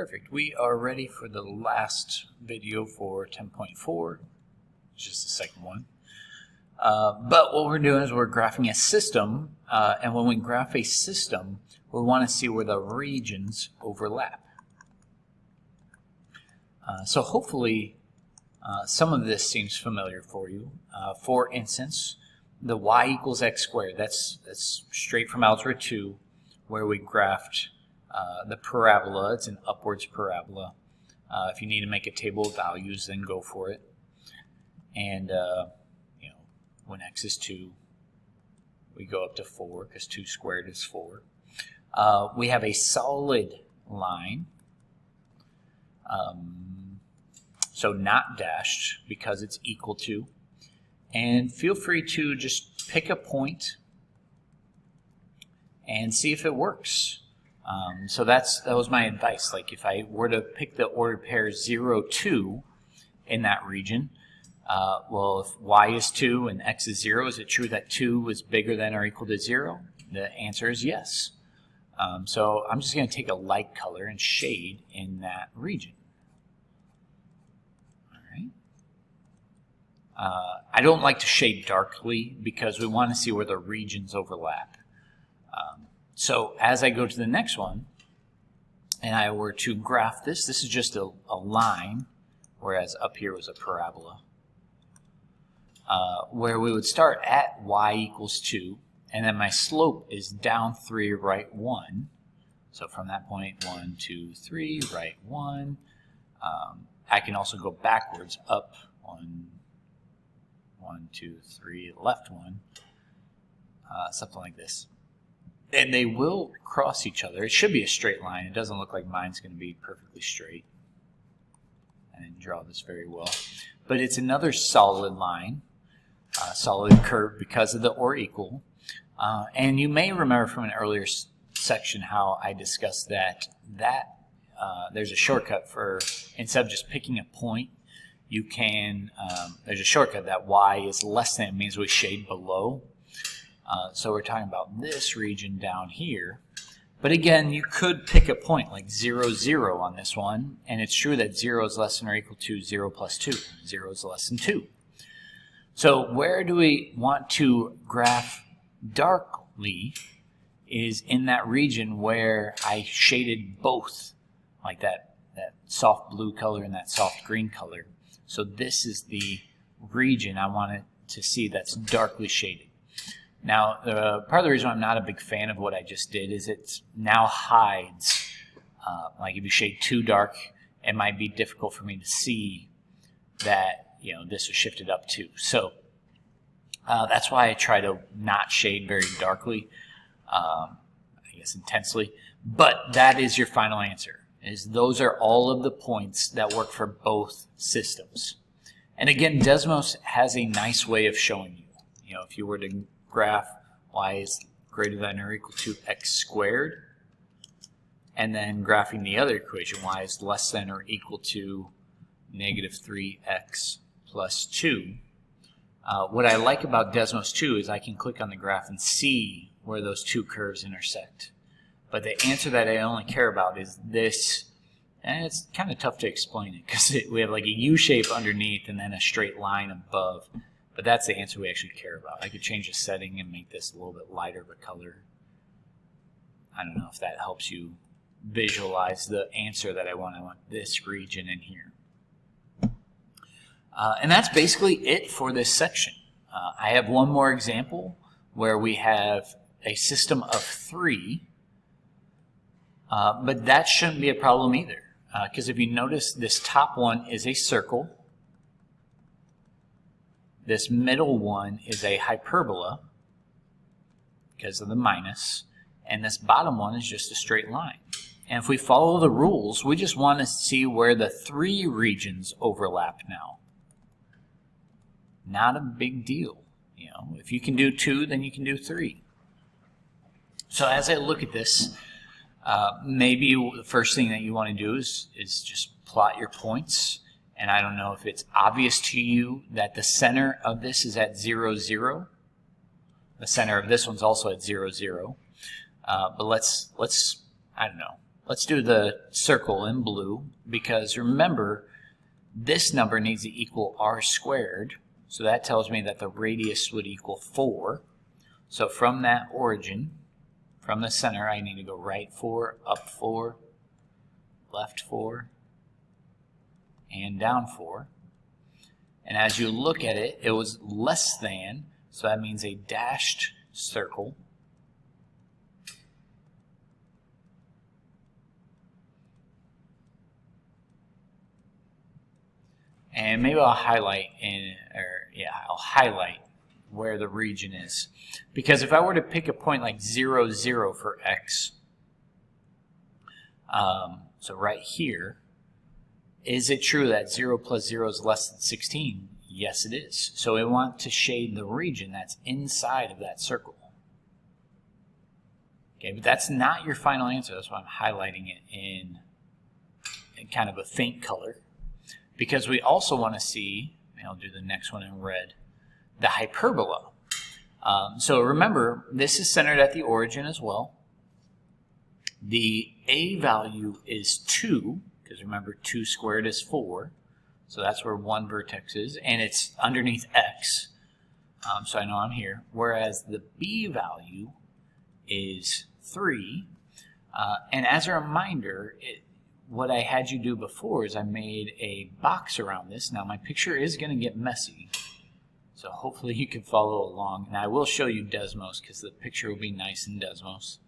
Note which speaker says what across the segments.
Speaker 1: Perfect. We are ready for the last video for 10.4, just the second one. But what we're doing is we're graphing a system, and when we graph a system, we want to see where the regions overlap. So hopefully some of this seems familiar for you. For instance, the y equals x squared, that's straight from Algebra 2, where we graphed the parabola. It's an upwards parabola. If you need to make a table of values, then go for it. And when x is 2, we go up to 4 because 2 squared is 4. We have a solid line, so not dashed because it's equal to. And feel free to just pick a point and see if it works. So that was my advice. Like if I were to pick the ordered pair 0, 2 in that region, well, if y is 2 and x is 0, is it true that 2 is bigger than or equal to 0? The answer is yes. So I'm just going to take a light color and shade in that region. I don't like to shade darkly because we want to see where the regions overlap. So as I go to the next one, and I were to graph this, this is just a line, whereas up here was a parabola, where we would start at y equals 2, and then my slope is down 3, right 1. So from that point, 1, 2, 3, right 1. I can also go backwards, up 1, 2, 3, left 1, something like this. And they will cross each other. It should be a straight line. It doesn't look like mine's going to be perfectly straight. I didn't draw this very well. But it's another solid line, solid curve because of the or equal. And you may remember from an earlier section how I discussed that there's a shortcut for, instead of just picking a point, you can, there's a shortcut that y is less than, means we shade below. So we're talking about this region down here. But again, you could pick a point like 0, 0 on this one, and it's true that 0 is less than or equal to 0 plus 2. 0 is less than 2. So where do we want to graph darkly is in that region where I shaded both, like that soft blue color and that soft green color. So this is the region I wanted to see that's darkly shaded. Now, part of the reason I'm not a big fan of what I just did is it now hides, like if you shade too dark, it might be difficult for me to see that, this was shifted up too. So that's why I try to not shade very darkly, I guess intensely. But that is your final answer, is those are all of the points that work for both systems. And again, Desmos has a nice way of showing you. If you were to graph y is greater than or equal to x squared, and then graphing the other equation, y is less than or equal to negative 3x plus 2. What I like about Desmos 2 is I can click on the graph and see where those two curves intersect. But the answer that I only care about is this, and it's kind of tough to explain it because we have like a U shape underneath and then a straight line above. But that's the answer we actually care about. I could change the setting and make this a little bit lighter of a color. I don't know if that helps you visualize the answer that I want. I want this region in here. And that's basically it for this section. I have one more example where we have a system of 3. But that shouldn't be a problem either. Because if you notice, this top one is a circle. This middle one is a hyperbola because of the minus, and this bottom one is just a straight line. And if we follow the rules, we just want to see where the 3 regions overlap now. Not a big deal. If you can do 2, then you can do 3. So as I look at this, maybe the first thing that you want to do is just plot your points. And I don't know if it's obvious to you that the center of this is at 0, 0. The center of this one's also at 0, 0. But let's I don't know. Let's do the circle in blue, because remember, this number needs to equal r squared, so that tells me that the radius would equal 4. So from that origin, from the center, I need to go right 4, up 4, left 4, and down 4. And as you look at it, it was less than, so that means a dashed circle. And maybe I'll highlight I'll highlight where the region is. Because if I were to pick a point like 0, 0 for x, so right here, is it true that 0 plus 0 is less than 16? Yes, it is. So we want to shade the region that's inside of that circle. Okay, but that's not your final answer. That's why I'm highlighting it in kind of a faint color. Because we also want to see, and I'll do the next one in red, the hyperbola. So remember, this is centered at the origin as well. The a value is 2, because remember 2 squared is 4. So that's where one vertex is, and it's underneath x. So I know I'm here. Whereas the b value is 3. And as a reminder, what I had you do before is I made a box around this. Now my picture is going to get messy, so hopefully you can follow along. And I will show you Desmos because the picture will be nice in Desmos.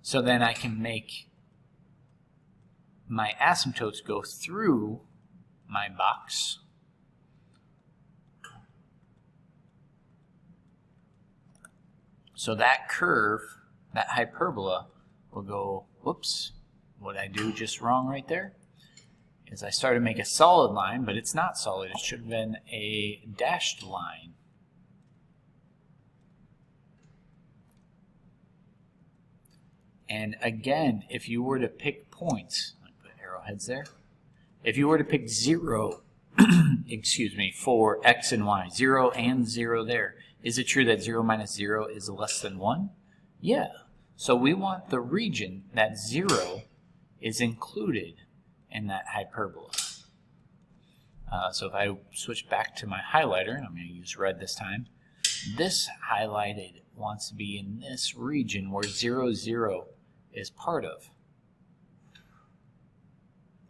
Speaker 1: So then I can make my asymptotes go through my box. So that curve, that hyperbola, will go, whoops. What I do just wrong right there is I started to make a solid line, but it's not solid. It should have been a dashed line. And again, if you were to pick points, I put arrowheads there. If you were to pick 0, excuse me, for x and y, 0 and 0 there, is it true that 0 minus 0 is less than 1? Yeah. So we want the region that 0 is included in that hyperbola. So if I switch back to my highlighter, and I'm going to use red this time, this highlighted wants to be in this region where 0, 0 is part of.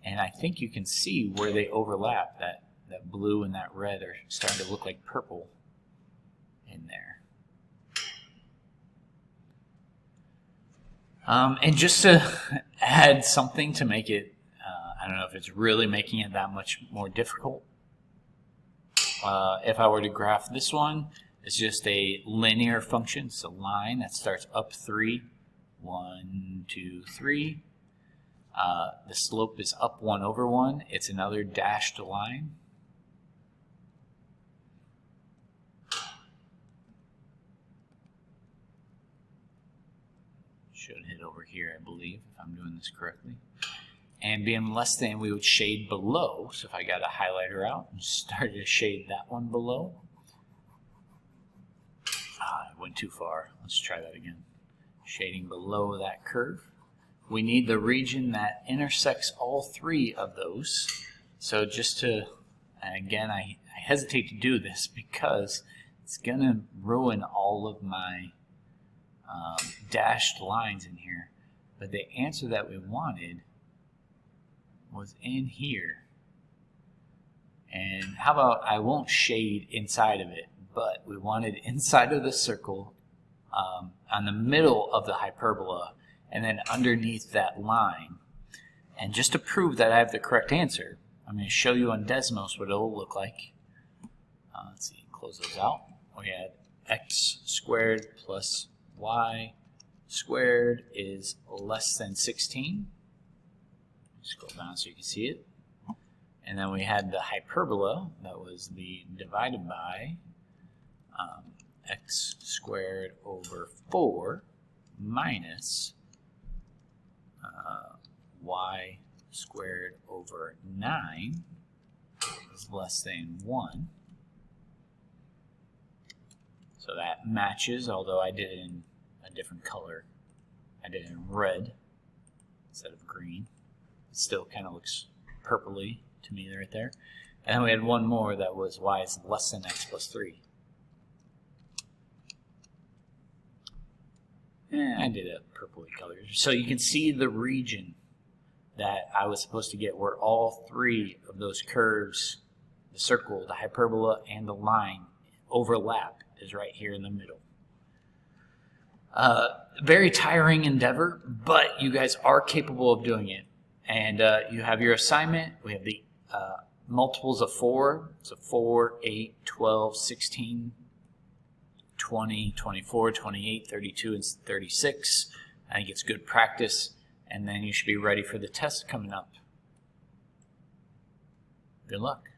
Speaker 1: And I think you can see where they overlap. That blue and that red are starting to look like purple in there. And just to add something to make it, I don't know if it's really making it that much more difficult. If I were to graph this one, it's just a linear function. It's a line that starts up 3, 1, 2, 3. The slope is up 1 over 1. It's another dashed line. Should hit over here, I believe, if I'm doing this correctly. And being less than, we would shade below. So if I got a highlighter out and started to shade that one below. I went too far. Let's try that again. Shading below that curve. We need the region that intersects all 3 of those. So just to, and again, I hesitate to do this because it's going to ruin all of my dashed lines in here. But the answer that we wanted was in here. And how about I won't shade inside of it, but we wanted inside of the circle, on the middle of the hyperbola, and then underneath that line. And just to prove that I have the correct answer, I'm going to show you on Desmos what it'll look like. Let's see, close those out. We had x squared plus y squared is less than 16. Scroll down so you can see it. And then we had the hyperbola, that was the divided by x squared over 4 minus y squared over 9 is less than 1. So that matches, although I did it in a different color. I did it in red. instead of green. It still kind of looks purpley to me right there. And then we had one more that was y is less than x plus 3. I did a purpley color. So you can see the region that I was supposed to get where all three of those curves, the circle, the hyperbola, and the line overlap is right here in the middle. Very tiring endeavor, but you guys are capable of doing it. And you have your assignment. We have the multiples of 4. So 4, 8, 12, 16, 20, 24, 28, 32, and 36. I think it's good practice. And then you should be ready for the test coming up. Good luck.